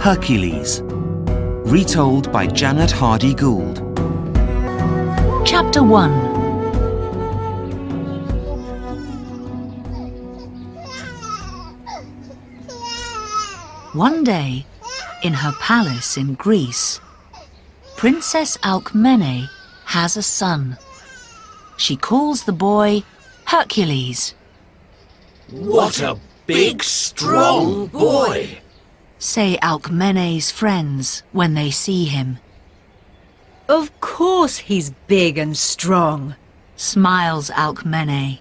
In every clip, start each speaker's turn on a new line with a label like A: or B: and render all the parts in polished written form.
A: Hercules. Retold by Janet Hardy Gould.
B: Chapter 1. One day, in her palace in Greece, Princess Alcmene has a son. She calls the boy Hercules.
C: What a big, strong boy!
B: Say Alcmene's friends when they see him.
D: Of course he's big and strong,
B: Smiles Alcmene.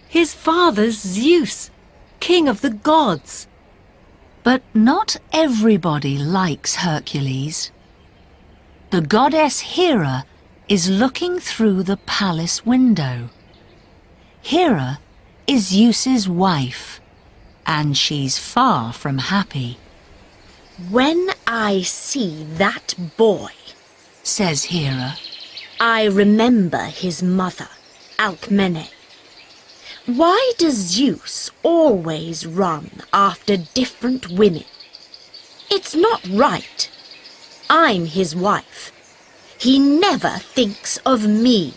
D: His father's Zeus, king of the gods.
B: But not everybody likes Hercules. The goddess Hera is looking through the palace window. Hera is Zeus's wife, and she's far from happy.
E: When I see that boy,
B: Says Hera,
E: I remember his mother, Alcmene. Why does Zeus always run after different women? It's not right. I'm his wife. He never thinks of me.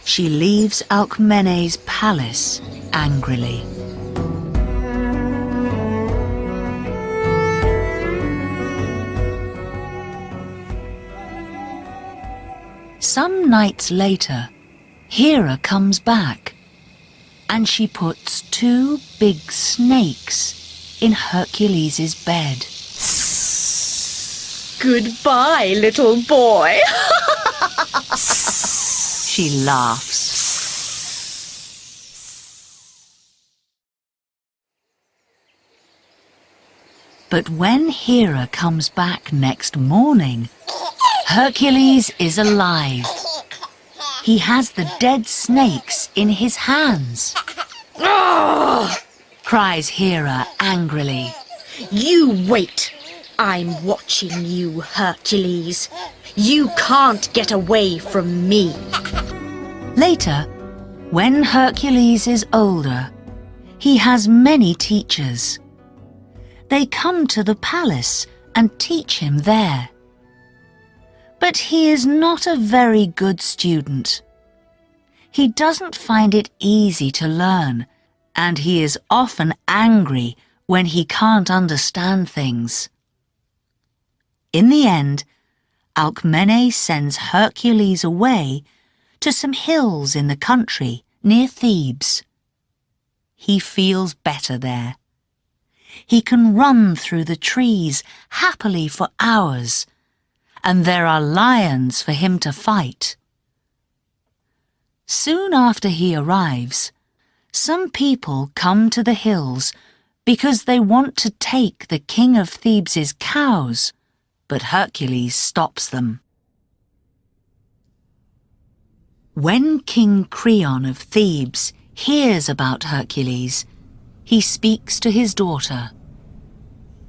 B: She leaves Alcmene's palace angrily. Some nights later, Hera comes back, and she puts 2 big snakes in Hercules' bed.
E: Goodbye, little boy.
B: She laughs. But when Hera comes back next morning, Hercules is alive. He has the dead snakes in his hands. Cries Hera angrily.
E: You wait. I'm watching you, Hercules. You can't get away from me.
B: Later, when Hercules is older, he has many teachers. They come to the palace and teach him there. But he is not a very good student. He doesn't find it easy to learn, and he is often angry when he can't understand things. In the end, Alcmene sends Hercules away to some hills in the country near Thebes. He feels better there. He can run through the trees happily for hours, and there are lions for him to fight. Soon after he arrives, some people come to the hills because they want to take the king of Thebes' cows, but Hercules stops them. When King Creon of Thebes hears about Hercules, he speaks to his daughter.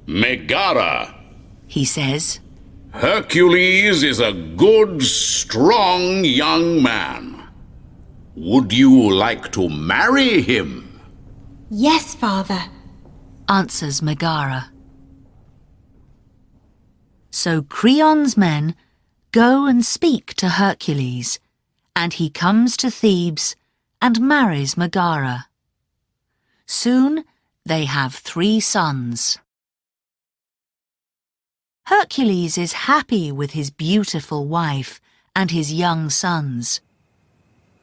C: Megara,
B: He says,
C: Hercules is a good, strong young man. Would you like to marry him?
F: Yes, father.
B: answers Megara. So Creon's men go and speak to Hercules, and he comes to Thebes and marries Megara. Soon they have 3 sons. Hercules is happy with his beautiful wife and his young sons.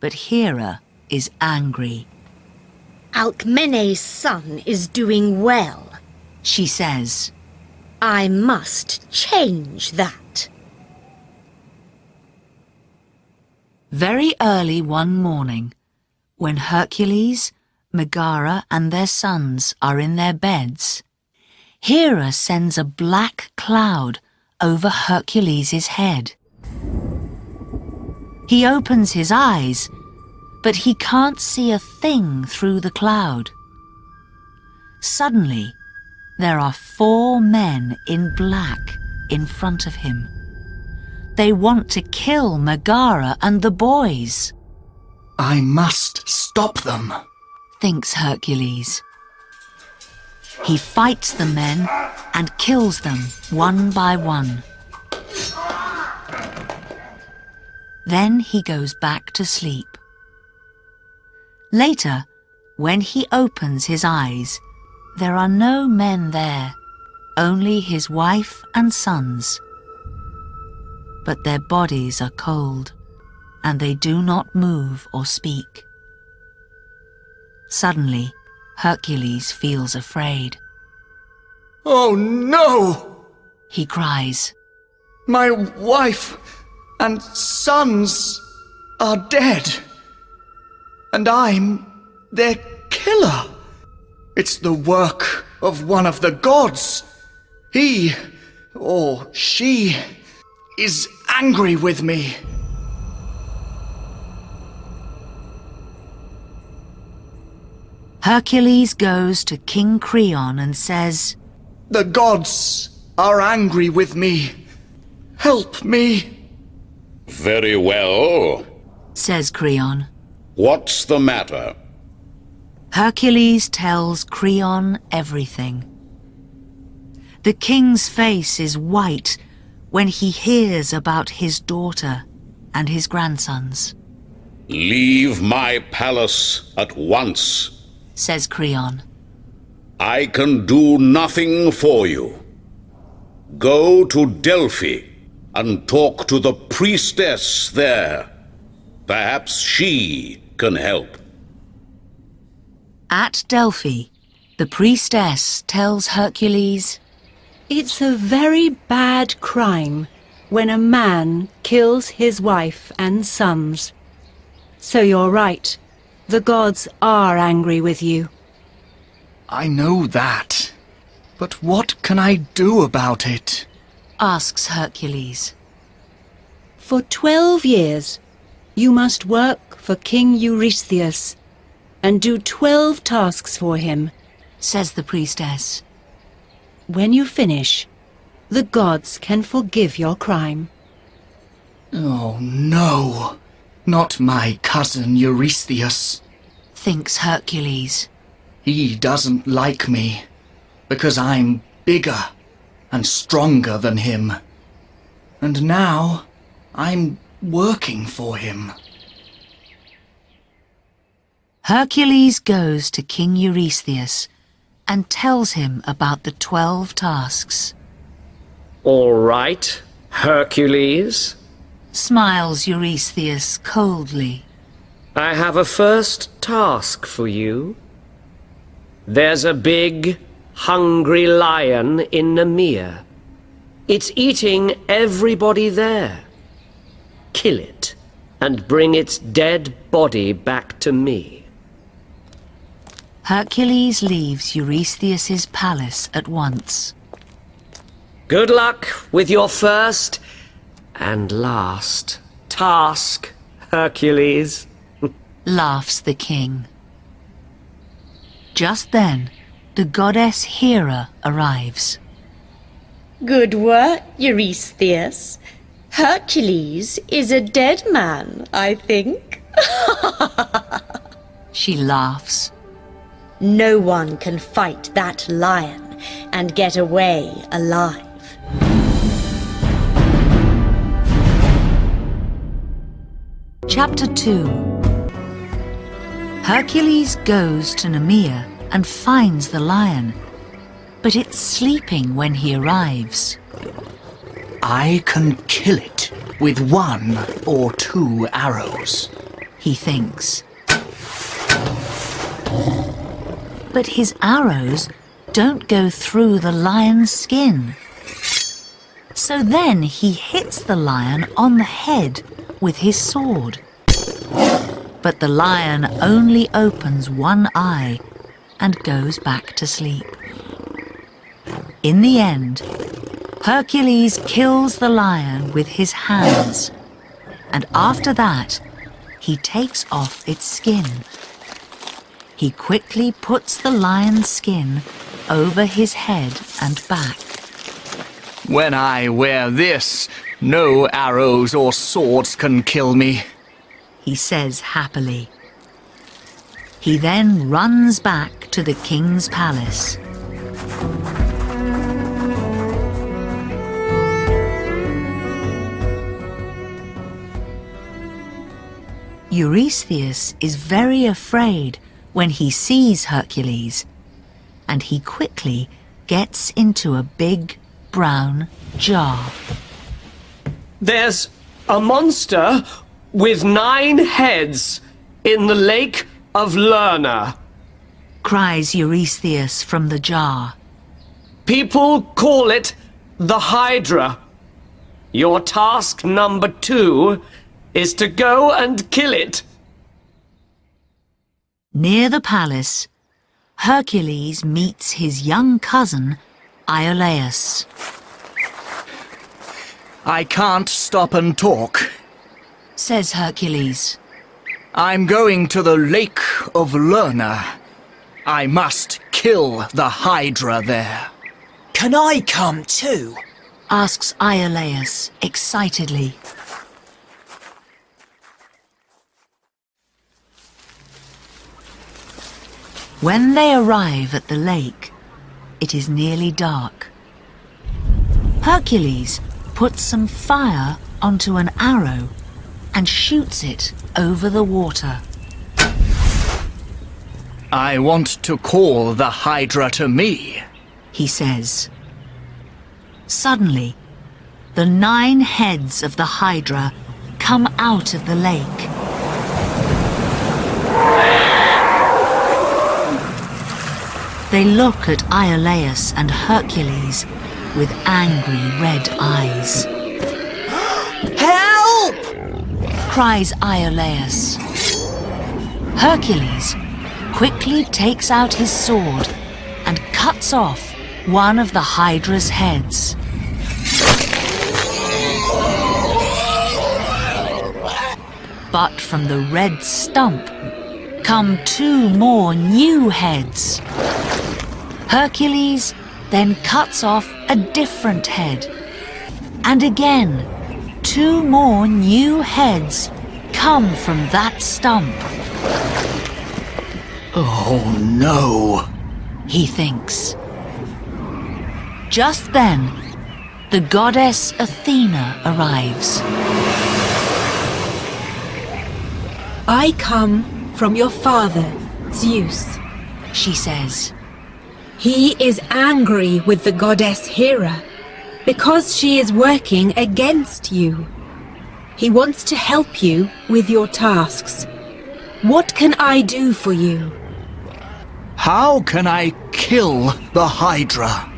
B: But Hera is angry.
E: Alcmene's son is doing well.
B: She says,
E: I must change that.
B: Very early one morning, when Hercules, Megara and their sons are in their beds, Hera sends a black cloud over Hercules' head. He opens his eyes, but he can't see a thing through the cloud. Suddenly, there are 4 men in black in front of him. They want to kill Megara and the boys.
G: I must stop them,
B: thinks Hercules. He fights the men and kills them one by one. Then he goes back to sleep. Later, when he opens his eyes, there are no men there, only his wife and sons. But their bodies are cold, and they do not move or speak. Suddenly, Hercules feels afraid.
G: "Oh no!"
B: He cries.
G: "My wife and sons are dead, and I'm their killer. It's the work of one of the gods. He, or she, is angry with me."
B: Hercules goes to King Creon and says,
G: "The gods are angry with me. Help me."
C: Very well.
B: says Creon.
C: What's the matter?
B: Hercules tells Creon everything. The king's face is white when he hears about his daughter and his grandsons.
C: Leave my palace at once.
B: Says Creon.
C: I can do nothing for you. Go to Delphi and talk to the priestess there. Perhaps she can help.
B: At Delphi, the priestess tells Hercules,
D: It's a very bad crime when a man kills his wife and sons. So you're right. The gods are angry with you.
G: I know that. But what can I do about it?
B: asks Hercules.
D: For 12 years, you must work for King Eurystheus and do 12 tasks for him,
B: Says the priestess.
D: When you finish, the gods can forgive your crime.
G: Oh no, not my cousin Eurystheus.
B: Thinks Hercules.
G: He doesn't like me because I'm bigger and stronger than him. And now I'm working for him.
B: Hercules goes to King Eurystheus and tells him about the 12 tasks.
H: All right, Hercules.
B: Smiles Eurystheus coldly.
H: I have a first task for you. There's a big, hungry lion in Nemea. It's eating everybody there. Kill it and bring its dead body back to me.
B: Hercules leaves Eurystheus's palace at once.
H: Good luck with your first and last task, Hercules.
B: Laughs the king. Just then, the goddess Hera arrives.
E: Good work, Eurystheus. Hercules is a dead man, I think.
B: She laughs.
E: No one can fight that lion and get away alive.
B: Chapter 2. Hercules goes to Nemea and finds the lion, but it's sleeping when he arrives.
G: I can kill it with 1 or 2 arrows.
B: He thinks. But his arrows don't go through the lion's skin. So then he hits the lion on the head with his sword. But the lion only opens one eye and goes back to sleep. In the end, Hercules kills the lion with his hands, and after that, he takes off its skin. He quickly puts the lion's skin over his head and back.
G: When I wear this, no arrows or swords can kill me.
B: He says happily. He then runs back to the king's palace. Eurystheus is very afraid when he sees Hercules, and he quickly gets into a big brown jar.
H: There's a monster with 9 heads in the lake of Lerna,
B: cries Eurystheus from the jar.
H: People call it the Hydra. Your task number 2 is to go and kill it.
B: Near the palace, Hercules meets his young cousin, Iolaus.
G: I can't stop and talk,
B: says Hercules.
G: I'm going to the Lake of Lerna. I must kill the Hydra there.
I: Can I come too?
B: Asks Iolaus excitedly. When they arrive at the lake, it is nearly dark. Hercules puts some fire onto an arrow and shoots it over the water.
G: I want to call the Hydra to me,
B: he says. Suddenly, the 9 heads of the Hydra come out of the lake. They look at Iolaus and Hercules with angry red eyes.
I: Help!
B: Cries Iolaus. Hercules quickly takes out his sword and cuts off one of the Hydra's heads. But from the red stump come 2 more new heads. Hercules then cuts off a different head. And again, 2 more new heads come from that stump.
G: Oh no,
B: he thinks. Just then, the goddess Athena arrives.
F: I come from your father, Zeus,
B: she says.
F: He is angry with the goddess Hera because she is working against you. He wants to help you with your tasks. What can I do for you?
G: how can I kill the Hydra?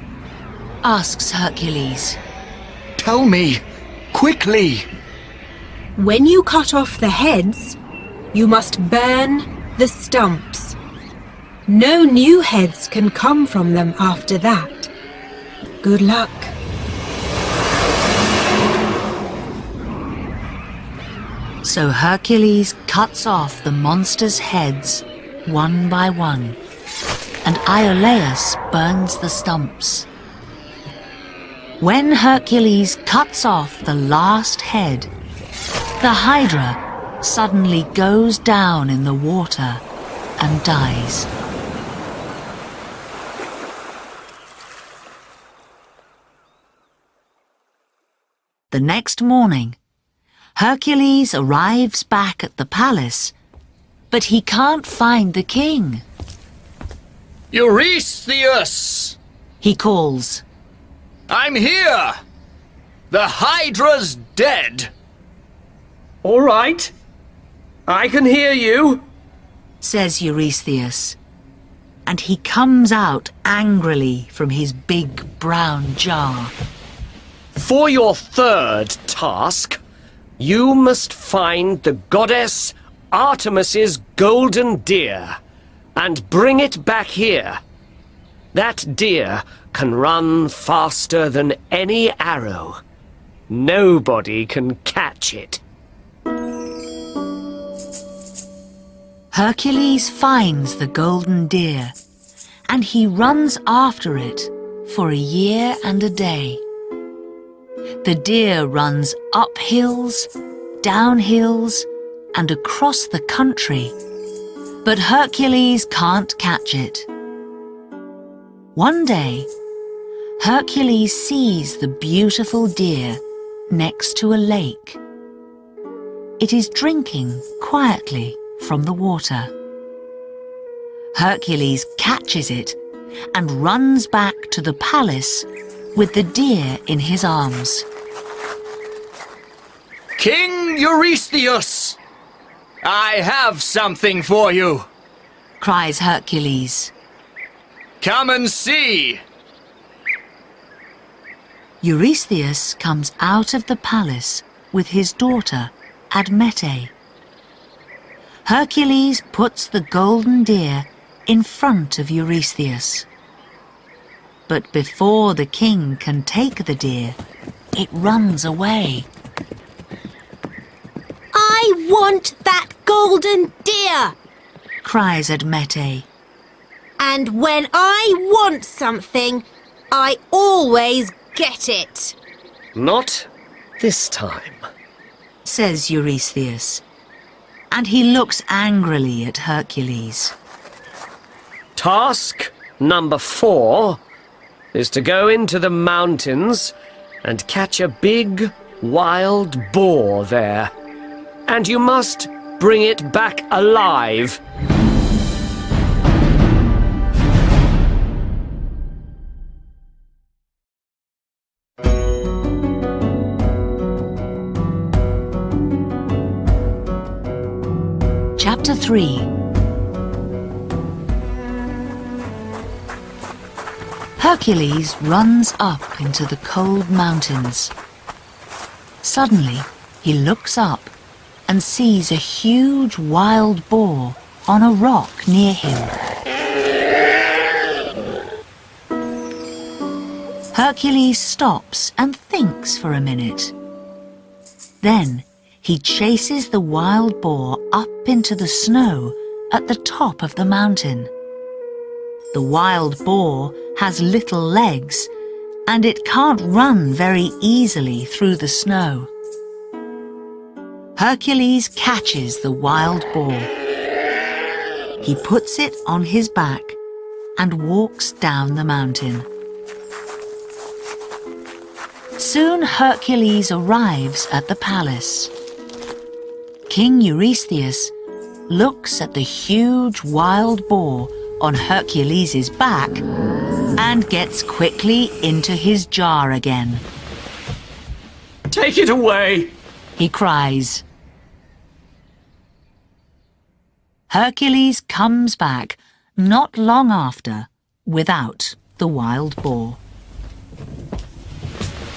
B: Asks Hercules.
G: Tell me, quickly.
F: When you cut off the heads, you must burn the stumps. No new heads can come from them after that. Good luck.
B: So Hercules cuts off the monsters' heads one by one, and Iolaus burns the stumps. When Hercules cuts off the last head, the Hydra suddenly goes down in the water and dies. The next morning, Hercules arrives back at the palace, but he can't find the king.
G: Eurystheus!
B: He calls.
G: I'm here! The Hydra's dead!
H: All right. I can hear you.
B: Says Eurystheus, and he comes out angrily from his big brown jar.
H: For your 3rd task, you must find the goddess Artemis's golden deer and bring it back here. That deer can run faster than any arrow. Nobody can catch it.
B: Hercules finds the golden deer, and he runs after it for a year and a day. The deer runs up hills, down hills, and across the country, but Hercules can't catch it. One day, Hercules sees the beautiful deer next to a lake. it is drinking quietly from the water. Hercules catches it and runs back to the palace with the deer in his arms.
G: King Eurystheus! I have something for you!
B: Cries Hercules.
G: Come and see!
B: Eurystheus comes out of the palace with his daughter, Admete. Hercules puts the golden deer in front of Eurystheus. But before the king can take the deer, it runs away.
E: I want that golden deer!
B: Cries Admete.
E: And when I want something, I always get it.
H: Not this time.
B: Says Eurystheus, and he looks angrily at Hercules.
H: Task number 4 is to go into the mountains and catch a big wild boar there. And you must bring it back alive.
B: Chapter 3. Hercules runs up into the cold mountains. Suddenly, he looks up and sees a huge wild boar on a rock near him. Hercules stops and thinks for a minute. Then he chases the wild boar up into the snow at the top of the mountain. The wild boar has little legs, and it can't run very easily through the snow. Hercules catches the wild boar. He puts it on his back and walks down the mountain. Soon Hercules arrives at the palace. King Eurystheus looks at the huge wild boar on Hercules' back and gets quickly into his jar again.
H: Take it away!
B: He cries. Hercules comes back not long after without the wild boar.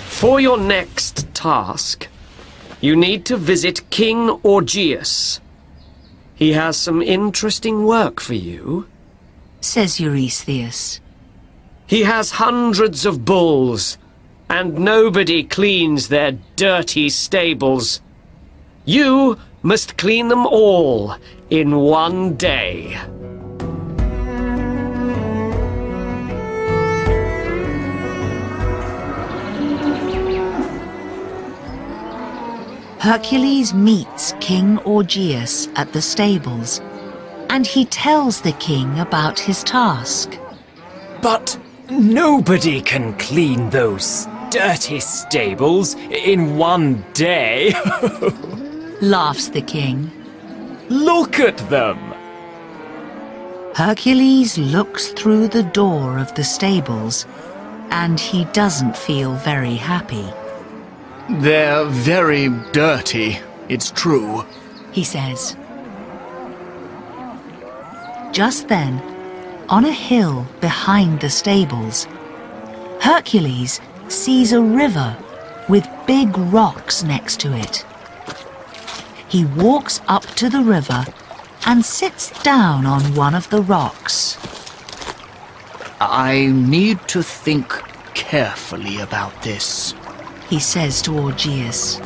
H: For your next task, you need to visit King Augeas. He has some interesting work for you.
B: Says Eurystheus.
H: He has hundreds of bulls, and nobody cleans their dirty stables. You must clean them all in one day.
B: Hercules meets King Augeas at the stables, and he tells the king about his task.
I: But nobody can clean those dirty stables in one day.
B: Laughs the king.
I: Look at them!
B: Hercules looks through the door of the stables, and he doesn't feel very happy.
G: They're very dirty, it's true.
B: He says. Just then, on a hill behind the stables, Hercules sees a river with big rocks next to it. He walks up to the river and sits down on one of the rocks.
G: I need to think carefully about this,
B: he says to Augeas.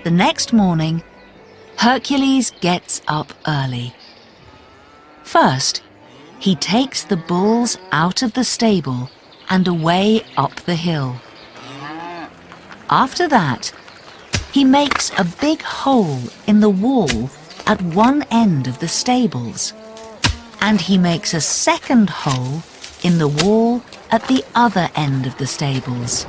B: The next morning, Hercules gets up early. First, he takes the bulls out of the stable and away up the hill. After that, he makes a big hole in the wall at one end of the stables, and he makes a second hole in the wall at the other end of the stables.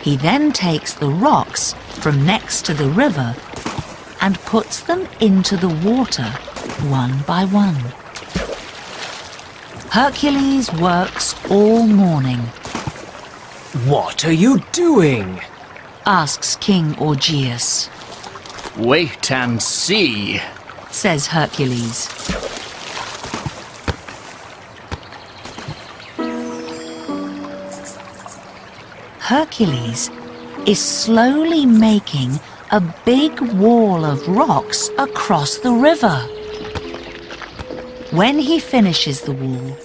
B: He then takes the rocks from next to the river and puts them into the water one by one. Hercules works all morning.
I: What are you doing?
B: Asks King Augeas.
G: Wait and see,
B: Says Hercules. Hercules is slowly making a big wall of rocks across the river. When he finishes the wall,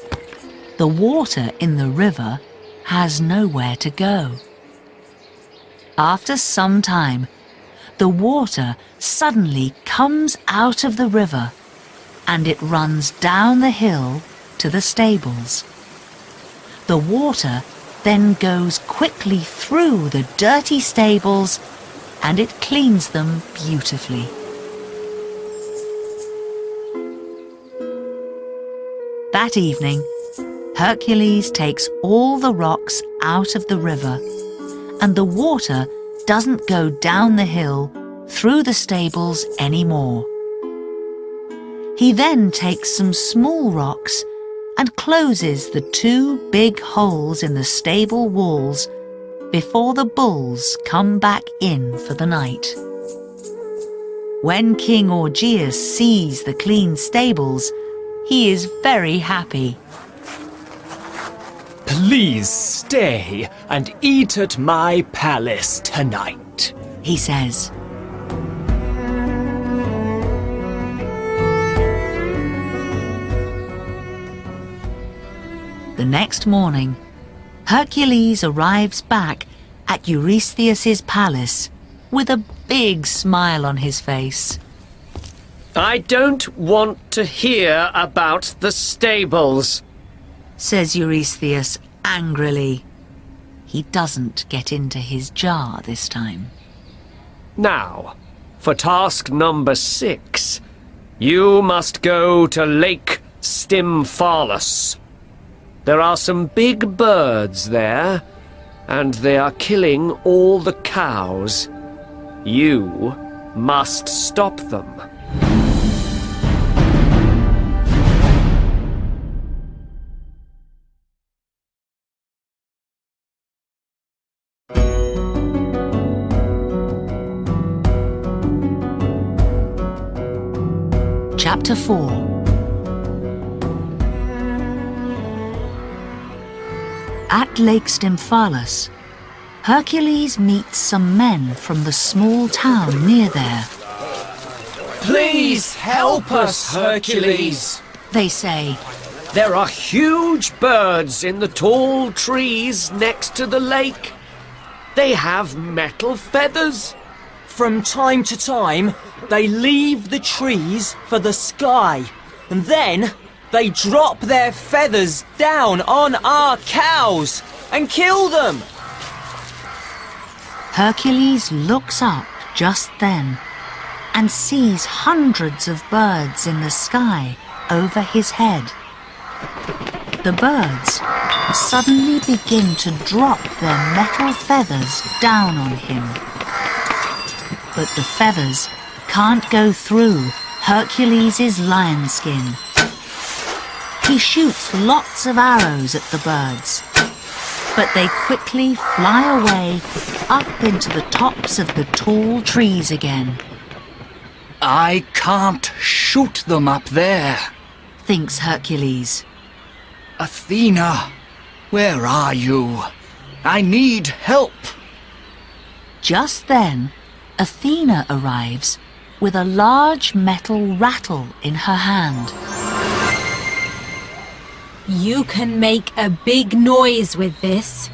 B: the water in the river has nowhere to go. After some time, the water suddenly comes out of the river and it runs down the hill to the stables. The water then goes quickly through the dirty stables and it cleans them beautifully. That evening, Hercules takes all the rocks out of the river, and the water doesn't go down the hill through the stables anymore. He then takes some small rocks and closes the 2 big holes in the stable walls before the bulls come back in for the night. When King Augeas sees the clean stables, he is very happy.
I: Please stay and eat at my palace tonight,
B: He says. The next morning, Hercules arrives back at Eurystheus's palace with a big smile on his face.
H: I don't want to hear about the stables,
B: Says Eurystheus angrily. He doesn't get into his jar this time.
H: Now, for task number 6, you must go to Lake Stymphalus. There are some big birds there, and they are killing all the cows. You must stop them.
B: Chapter 4. At Lake Stymphalus, Hercules meets some men from the small town near there.
H: Please help us, Hercules.
B: They say,
H: There are huge birds in the tall trees next to the lake. They have metal feathers.
J: From time to time, they leave the trees for the sky, and then they drop their feathers down on our cows and kill them.
B: Hercules looks up just then and sees hundreds of birds in the sky over his head. The birds suddenly begin to drop their metal feathers down on him. But the feathers can't go through Hercules' lion skin. He shoots lots of arrows at the birds, but they quickly fly away up into the tops of the tall trees again.
G: I can't shoot them up there.
B: Thinks Hercules.
G: Athena, where are you? I need help.
B: Just then, Athena arrives with a large metal rattle in her hand.
F: You can make a big noise with this,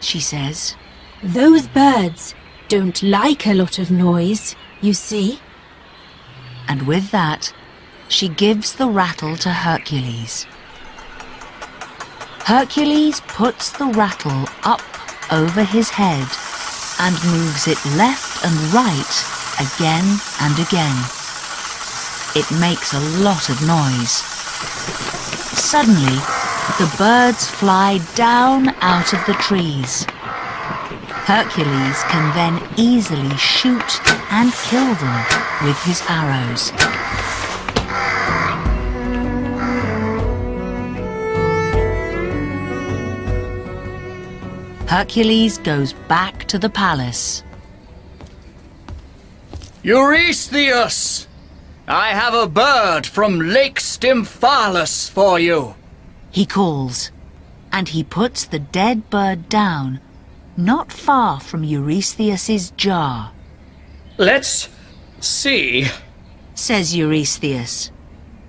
B: She says.
F: Those birds don't like a lot of noise, you see.
B: And with that, she gives the rattle to Hercules. Hercules puts the rattle up over his head and moves it left and right again and again. It makes a lot of noise. Suddenly, The birds fly down out of the trees. Hercules can then easily shoot and kill them with his arrows. Hercules goes back to the palace.
G: Eurystheus! I have a bird from Lake Stymphalus for you.
B: He calls, and he puts the dead bird down not far from Eurystheus's jar.
H: Let's see,
B: Says Eurystheus,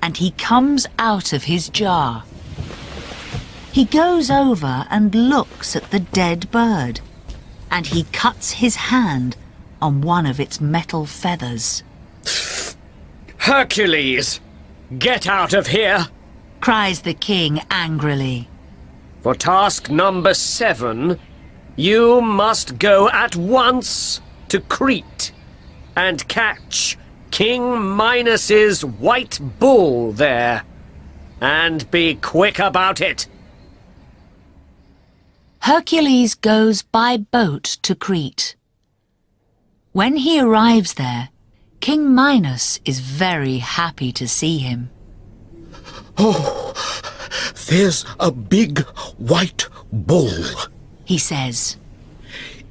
B: and he comes out of his jar. He goes over and looks at the dead bird, and he cuts his hand on one of its metal feathers.
H: Hercules, get out of here!
B: Cries the king angrily.
H: For task number 7, you must go at once to Crete and catch King Minos's white bull there. And be quick about it.
B: Hercules goes by boat to Crete. When he arrives there, King Minos is very happy to see him.
C: Oh, there's a big white bull,
B: He says.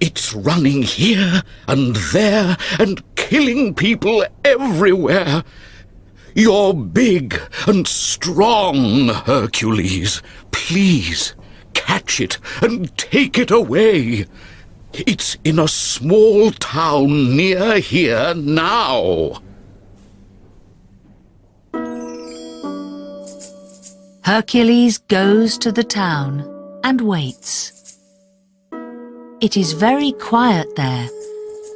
C: It's running here and there and killing people everywhere. You're big and strong, Hercules. Please, catch it and take it away. It's in a small town near here now.
B: Hercules goes to the town and waits. It is very quiet there,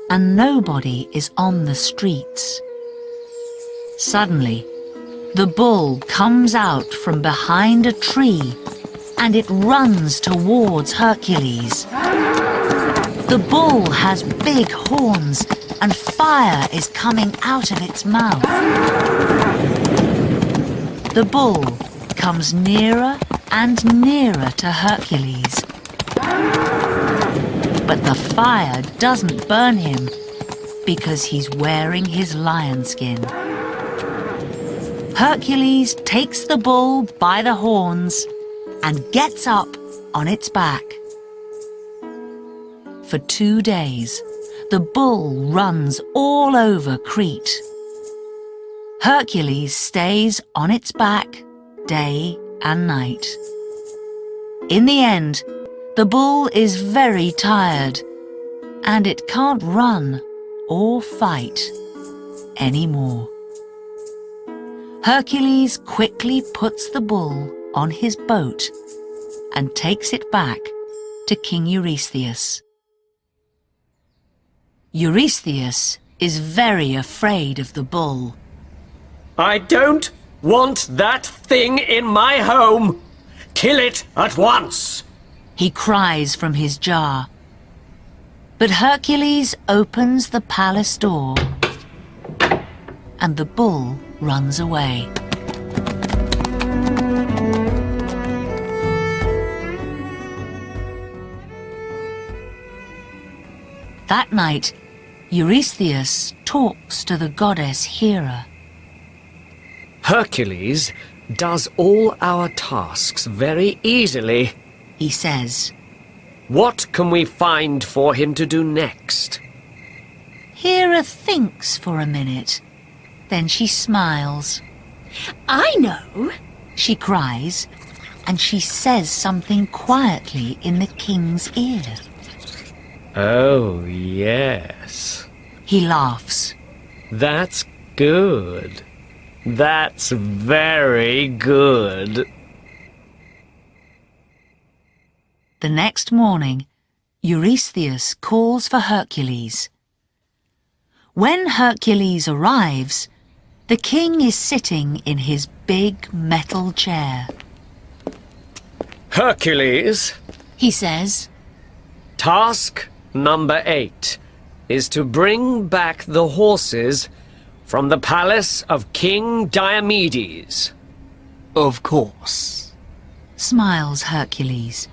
B: and nobody is on the streets. Suddenly, the bull comes out from behind a tree, and it runs towards Hercules. The bull has big horns, and fire is coming out of its mouth. The bull comes nearer and nearer to Hercules. But the fire doesn't burn him because he's wearing his lion skin. Hercules takes the bull by the horns and gets up on its back. For 2 days, the bull runs all over Crete. Hercules stays on its back day and night. In the end, the bull is very tired, and it can't run or fight anymore. Hercules quickly puts the bull on his boat and takes it back to King Eurystheus. Eurystheus is very afraid of the bull.
H: I don't want that thing in my home. Kill it at once.
B: He cries from his jar. But Hercules opens the palace door, and the bull runs away. That night, Eurystheus talks to the goddess Hera.
H: Hercules does all our tasks very easily,
B: He says.
H: What can we find for him to do next?
B: Hera thinks for a minute. Then she smiles.
E: I know.
B: She cries, and she says something quietly in the king's ear.
H: Oh, yes.
B: He laughs.
H: That's good. That's very good.
B: The next morning, Eurystheus calls for Hercules. When Hercules arrives, the king is sitting in his big metal chair.
H: Hercules,
B: He says,
H: task number 8 is to bring back the horses from the palace of King Diomedes.
G: Of course.
B: smiles Hercules,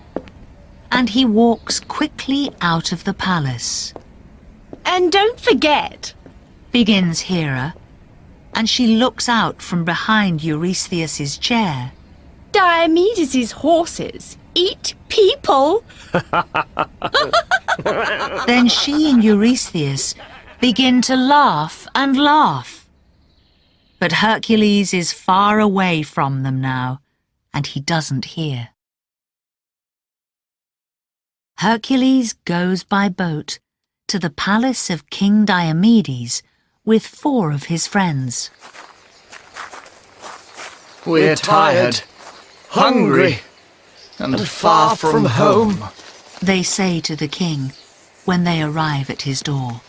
B: and he walks quickly out of the palace.
E: And don't forget,
B: Begins Hera, and she looks out from behind Eurystheus's chair.
E: Diomedes' horses eat people.
B: Then she and Eurystheus begin to laugh and laugh. But Hercules is far away from them now, and he doesn't hear. Hercules goes by boat to the palace of King Diomedes with 4 of his friends.
G: We're tired, hungry, and far from home,
B: They say to the king when they arrive at his door.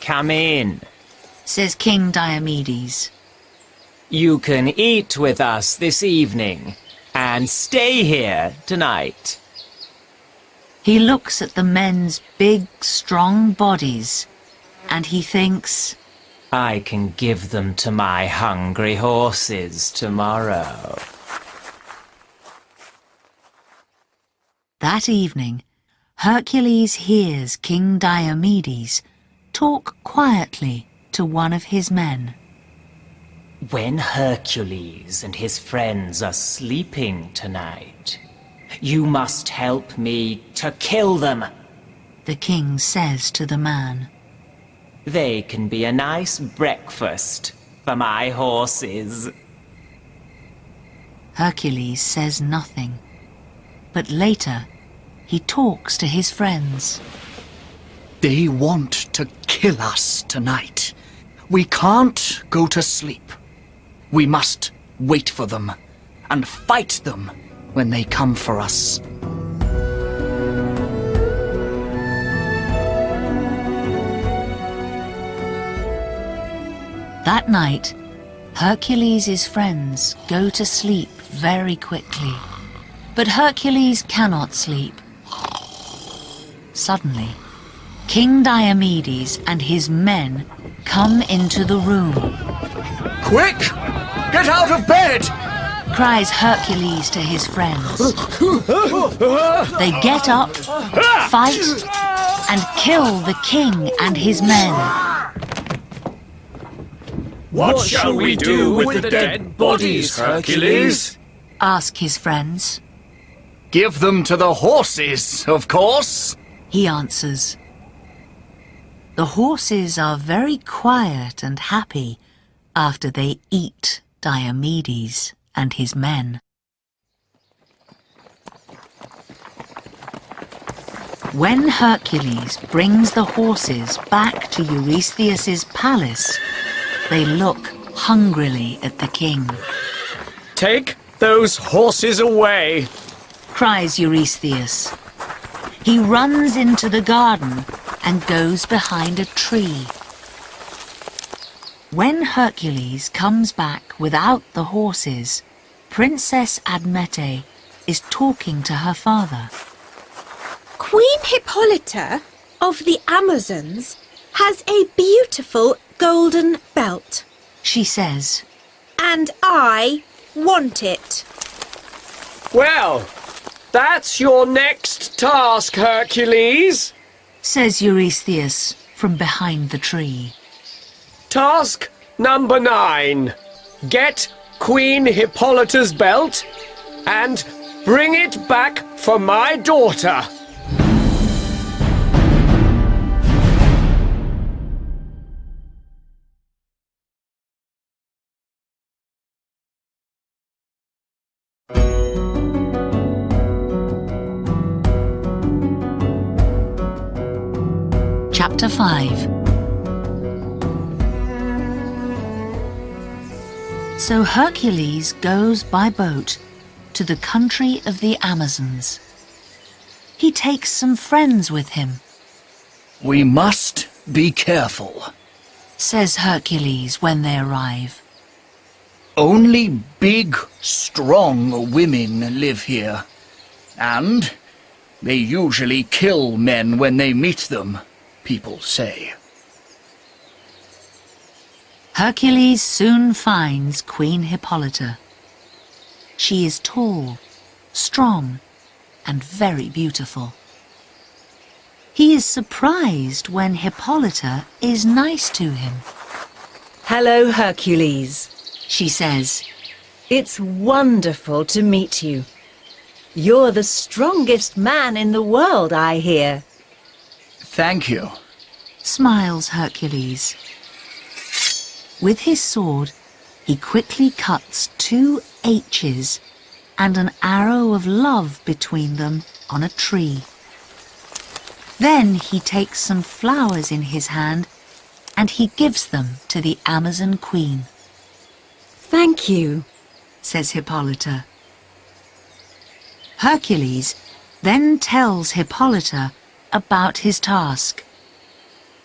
J: Come in.
B: Says King Diomedes.
J: You can eat with us this evening and stay here tonight.
B: He looks at the men's big, strong bodies, and he thinks,
J: I can give them to my hungry horses tomorrow.
B: That evening, Hercules hears King Diomedes talk quietly to one of his men.
J: When Hercules and his friends are sleeping tonight, you must help me to kill them.
B: The king says to the man.
J: They can be a nice breakfast for my horses.
B: Hercules says nothing, but later he talks to his friends.
G: They want to kill us tonight. We can't go to sleep. We must wait for them and fight them when they come for us.
B: That night, Hercules' friends go to sleep very quickly. But Hercules cannot sleep. Suddenly, King Diomedes and his men come into the room.
G: Quick! Get out of bed!
B: Cries Hercules to his friends. They get up, fight, and kill the king and his men.
I: What shall we do with the dead bodies, Hercules?
B: Ask his friends.
G: Give them to the horses, of course.
B: He answers. The horses are very quiet and happy after they eat Diomedes and his men. When Hercules brings the horses back to Eurystheus's palace, they look hungrily at the king.
H: Take those horses away.
B: Cries Eurystheus. He runs into the garden and goes behind a tree. When Hercules comes back without the horses, Princess Admete is talking to her father.
F: Queen Hippolyta of the Amazons has a beautiful golden belt,
B: She says.
F: and I want it.
H: Well, that's your next task, Hercules.
B: Says Eurystheus from behind the tree.
H: Task number 9. Get Queen Hippolyta's belt and bring it back for my daughter.
B: Chapter 5. So Hercules goes by boat to the country of the Amazons. He takes some friends with him,
G: We must be careful.
B: says Hercules when they arrive.
G: Only big, strong women live here. And they usually kill men when they meet them, people say.
B: Hercules soon finds Queen Hippolyta. She is tall, strong, and very beautiful. He is surprised when Hippolyta is nice to him.
D: Hello, Hercules.
B: She says,
D: It's wonderful to meet you. You're the strongest man in the world, I hear.
G: Thank you.
B: smiles Hercules. With his sword, he quickly cuts 2 H's and an arrow of love between them on a tree. Then he takes some flowers in his hand and he gives them to the Amazon Queen.
D: Thank you,
B: says Hippolyta. Hercules then tells Hippolyta about his task.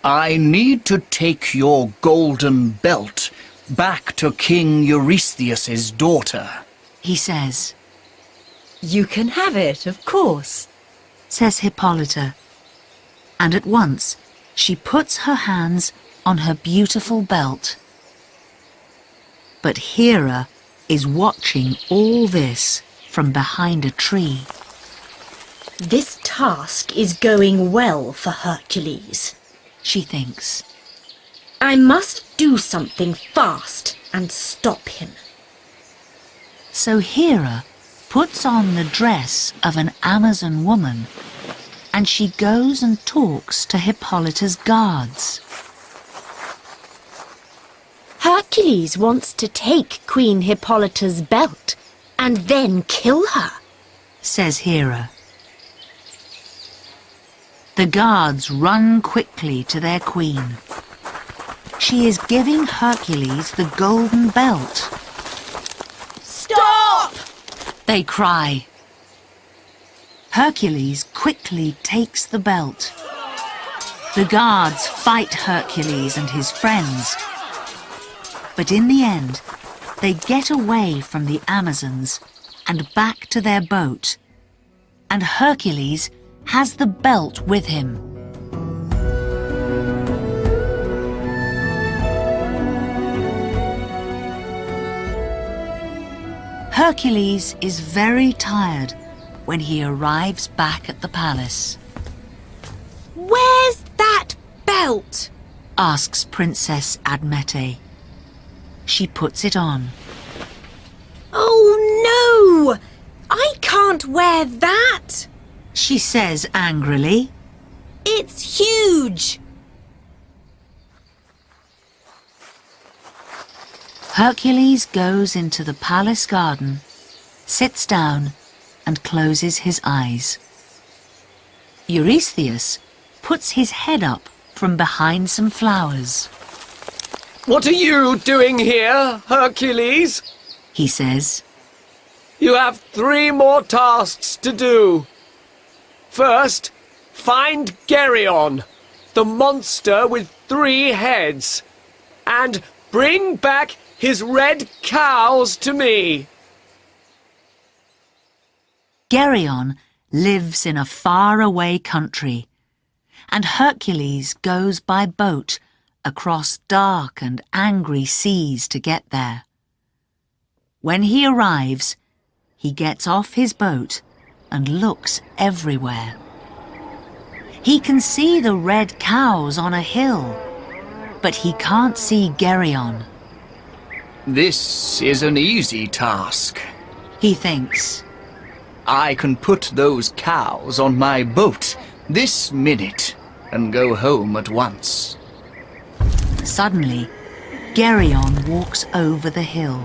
G: I need to take your golden belt back to King Eurystheus' daughter,
B: he says.
D: You can have it, of course,
B: says Hippolyta. And at once she puts her hands on her beautiful belt. But Hera is watching all this from behind a tree.
E: This task is going well for Hercules,
B: she thinks.
E: I must do something fast and stop him.
B: So Hera puts on the dress of an Amazon woman and she goes and talks to Hippolyta's guards.
E: Hercules wants to take Queen Hippolyta's belt and then kill her,
B: says Hera. The guards run quickly to their queen. She is giving Hercules the golden belt.
E: Stop!
B: They cry. Hercules quickly takes the belt. The guards fight Hercules and his friends. But in the end, they get away from the Amazons and back to their boat. And Hercules has the belt with him. Hercules is very tired when he arrives back at the palace.
E: Where's that belt?
B: Asks Princess Admete. She puts it on.
E: Oh no! I can't wear that!
B: She says angrily.
E: It's huge!
B: Hercules goes into the palace garden, sits down and closes his eyes. Eurystheus puts his head up from behind some flowers.
H: What are you doing here, Hercules?
B: He says.
H: You have 3 more tasks to do. First, find Geryon, the monster with 3 heads, and bring back his red cows to me.
B: Geryon lives in a faraway country, and Hercules goes by boat across dark and angry seas to get there. When he arrives, he gets off his boat and looks everywhere. He can see the red cows on a hill, but he can't see Geryon.
G: This is an easy task.
B: He thinks.
G: I can put those cows on my boat this minute and go home at once.
B: Suddenly, Geryon walks over the hill.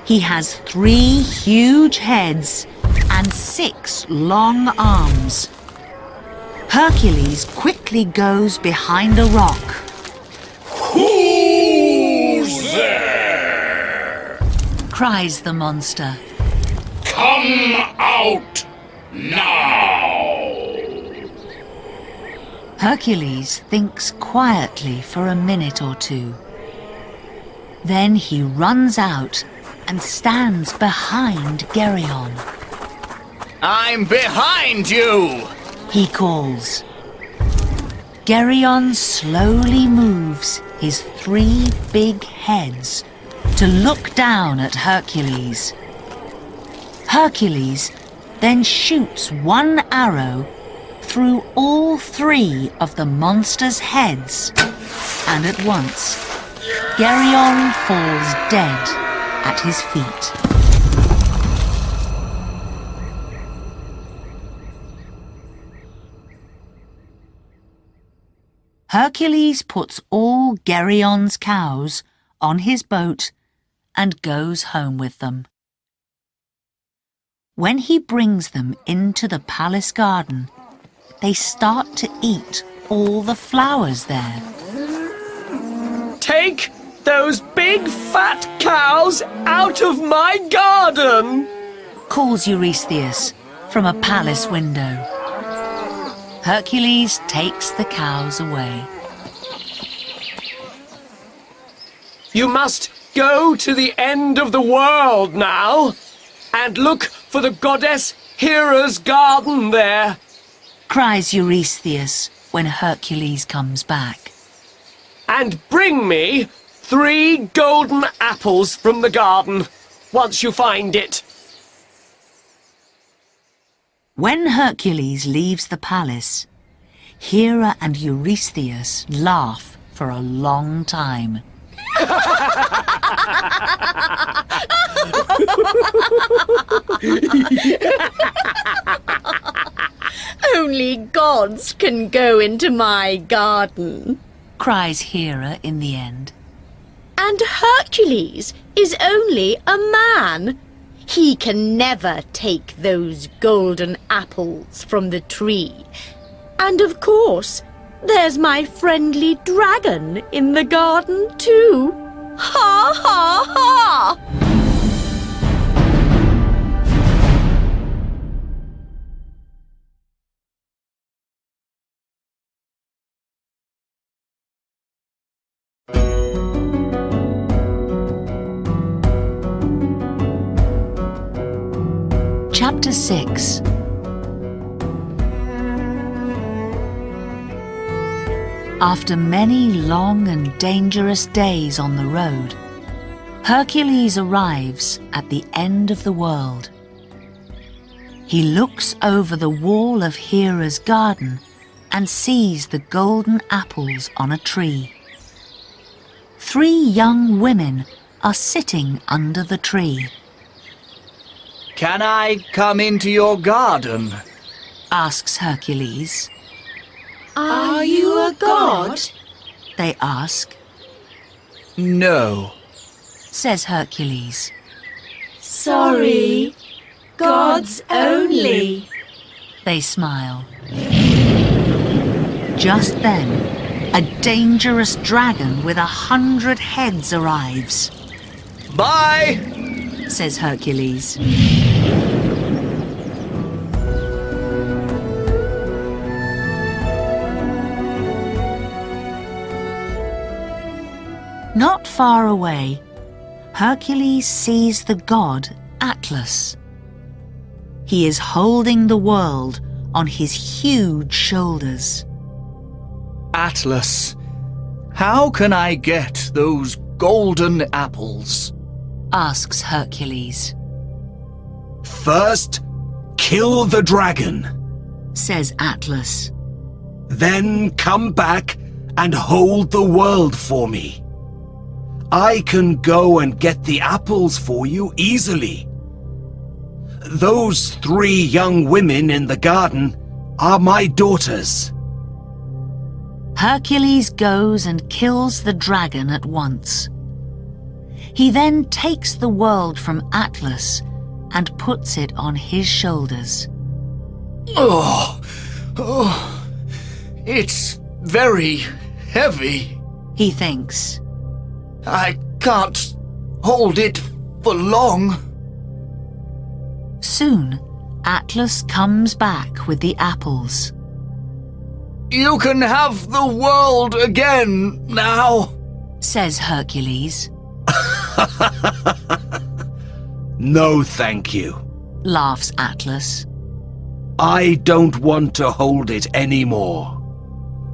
B: He has 3 huge heads and 6 long arms. Hercules quickly goes behind a rock.
C: Who's there?
B: Cries the monster.
C: Come out now!
B: Hercules thinks quietly for a minute or 2. Then he runs out and stands behind Geryon.
G: I'm behind you!
B: He calls. Geryon slowly moves his 3 big heads to look down at Hercules. Hercules then shoots one arrow through all 3 of the monster's heads, and at once Geryon falls dead at his feet. Hercules puts all Geryon's cows on his boat and goes home with them. When he brings them into the palace garden, they start to eat all the flowers there.
H: Take those big fat cows out of my garden!
B: Calls Eurystheus from a palace window. Hercules takes the cows away.
H: You must go to the end of the world now and look for the goddess Hera's garden there.
B: Cries Eurystheus when Hercules comes back.
H: And bring me 3 golden apples from the garden once you find it.
B: When Hercules leaves the palace, Hera and Eurystheus laugh for a long time.
E: Only gods can go into my garden.
B: Cries Hera in the end.
E: And Hercules is only a man. He can never take those golden apples from the tree. And of course, there's my friendly dragon in the garden too. Ha ha ha!
B: Chapter 6. After many long and dangerous days on the road, Hercules arrives at the end of the world. He looks over the wall of Hera's garden and sees the golden apples on a tree. 3 young women are sitting under the tree.
G: Can I come into your garden?
B: Asks Hercules.
F: Are you a god?
B: They ask.
G: No.
B: Says Hercules.
F: Sorry, gods only.
B: They smile. Just then, a dangerous dragon with 100 heads arrives.
G: Bye!
B: Says Hercules. Not far away, Hercules sees the god Atlas. He is holding the world on his huge shoulders.
G: Atlas, how can I get those golden apples?
B: Asks Hercules.
K: First, kill the dragon.
B: Says Atlas.
K: Then come back and hold the world for me. I can go and get the apples for you easily. Those 3 young women in the garden are my daughters.
B: Hercules goes and kills the dragon at once. He then takes the world from Atlas and puts it on his shoulders.
G: Oh, it's very heavy.
B: He thinks.
G: I can't hold it for long.
B: Soon, Atlas comes back with the apples.
G: You can have the world again now,
B: says Hercules.
K: No, thank you.
B: Laughs Atlas.
K: I don't want to hold it anymore.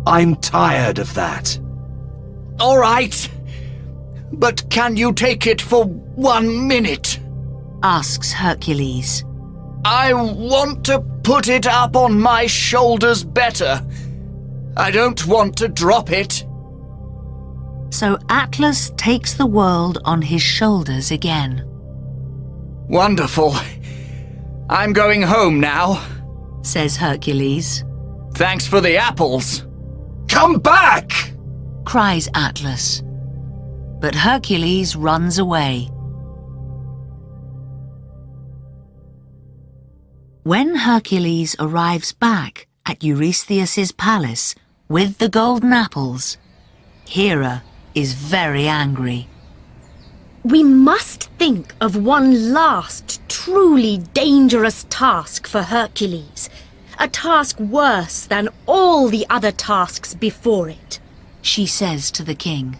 K: I'm tired of that.
G: All right, but can you take it for 1 minute?
B: asks Hercules.
G: I want to put it up on my shoulders better. I don't want to drop it.
B: So Atlas takes the world on his shoulders again.
G: Wonderful. I'm going home now,
B: says Hercules.
G: Thanks for the apples. Come back!
B: Cries Atlas. But Hercules runs away. When Hercules arrives back at Eurystheus's palace with the golden apples, Hera is very angry.
E: We must think of one last, truly dangerous task for Hercules. A task worse than all the other tasks before it,
B: she says to the king.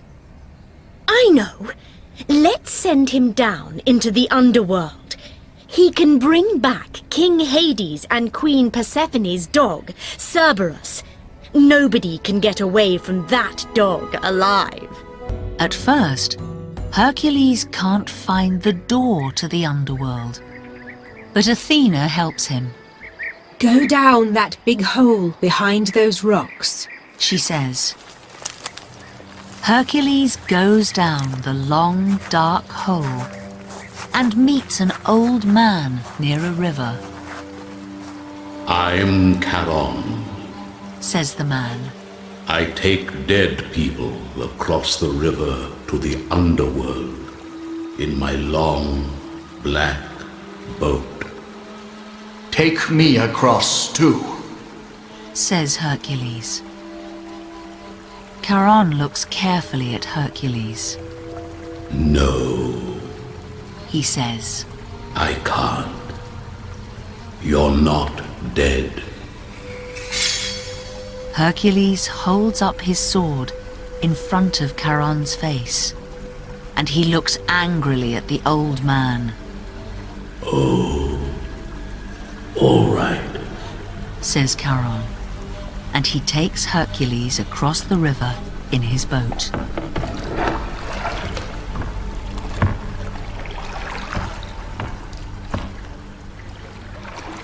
E: I know. Let's send him down into the underworld. He can bring back King Hades and Queen Persephone's dog, Cerberus. Nobody can get away from that dog alive.
B: At first, Hercules can't find the door to the underworld. But Athena helps him.
F: Go down that big hole behind those rocks,
B: she says. Hercules goes down the long, dark hole and meets an old man near a river.
C: I'm Charon,
B: says the man.
C: I take dead people across the river to the underworld in my long, black boat.
G: Take me across too,
B: says Hercules. Charon looks carefully at Hercules.
C: No,
B: he says.
C: I can't. You're not dead.
B: Hercules holds up his sword in front of Charon's face, and he looks angrily at the old man.
C: Oh, all right,
B: says Charon, and he takes Hercules across the river in his boat.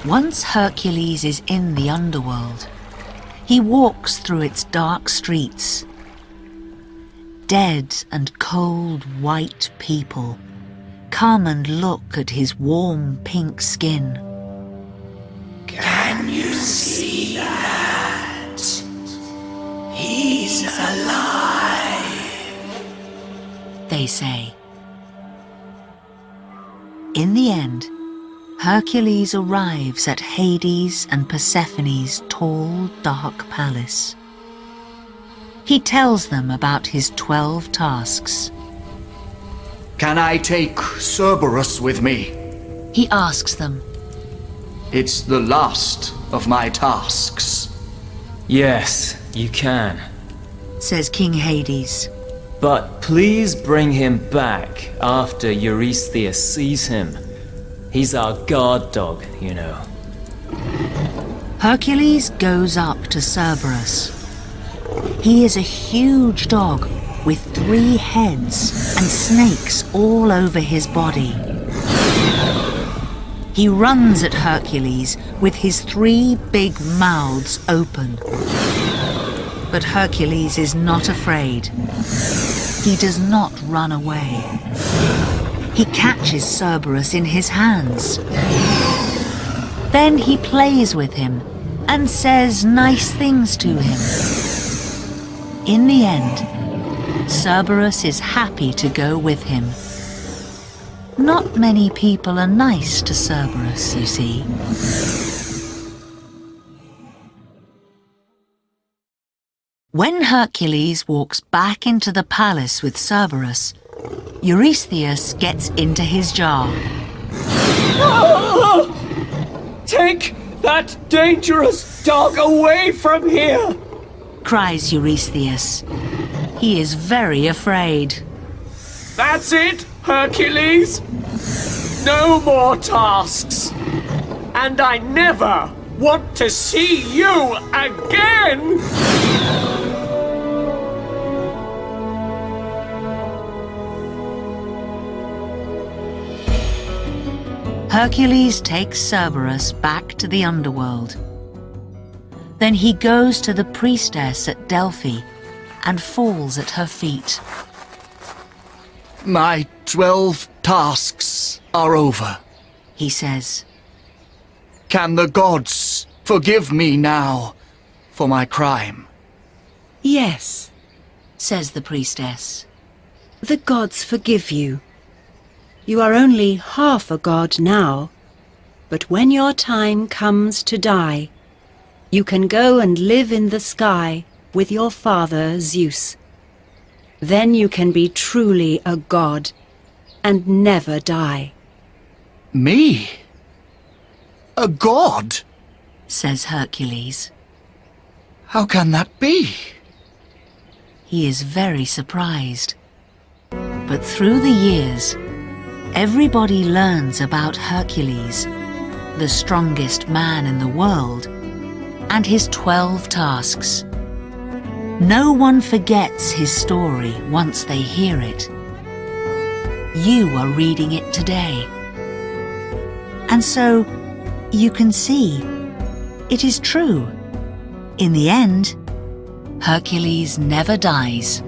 B: Once Hercules is in the underworld, he walks through its dark streets. Dead and cold white people come and look at his warm pink skin.
K: Can you see that? He's alive,
B: they say. In the end, Hercules arrives at Hades and Persephone's tall, dark palace. He tells them about his 12 tasks.
G: Can I take Cerberus with me?
B: He asks them.
G: It's the last of my tasks.
J: Yes, you can.
B: Says King Hades.
J: But please bring him back after Eurystheus sees him. He's our guard dog, you know.
B: Hercules goes up to Cerberus. He is a huge dog with 3 heads and snakes all over his body. He runs at Hercules with his 3 big mouths open. But Hercules is not afraid. He does not run away. He catches Cerberus in his hands. Then he plays with him and says nice things to him. In the end, Cerberus is happy to go with him. Not many people are nice to Cerberus, you see. When Hercules walks back into the palace with Cerberus, Eurystheus gets into his jar.
J: Ah! Take that dangerous dog away from here!
B: Cries Eurystheus. He is very afraid.
J: That's it, Hercules! No more tasks! And I never want to see you again!
B: Hercules takes Cerberus back to the underworld. Then he goes to the priestess at Delphi and falls at her feet.
G: My 12 tasks are over,
B: He says,
G: Can the gods forgive me now for my crime?
D: Yes,
B: says the priestess.
D: the gods forgive you. You are only half a god now, but when your time comes to die, you can go and live in the sky with your father Zeus. Then you can be truly a god and never die.
G: Me? A god?
B: Says Hercules.
G: How can that be?
B: He is very surprised. But through the years, everybody learns about Hercules, the strongest man in the world, and his 12 tasks. No one forgets his story once they hear it. You are reading it today. And so, you can see, it is true. In the end, Hercules never dies.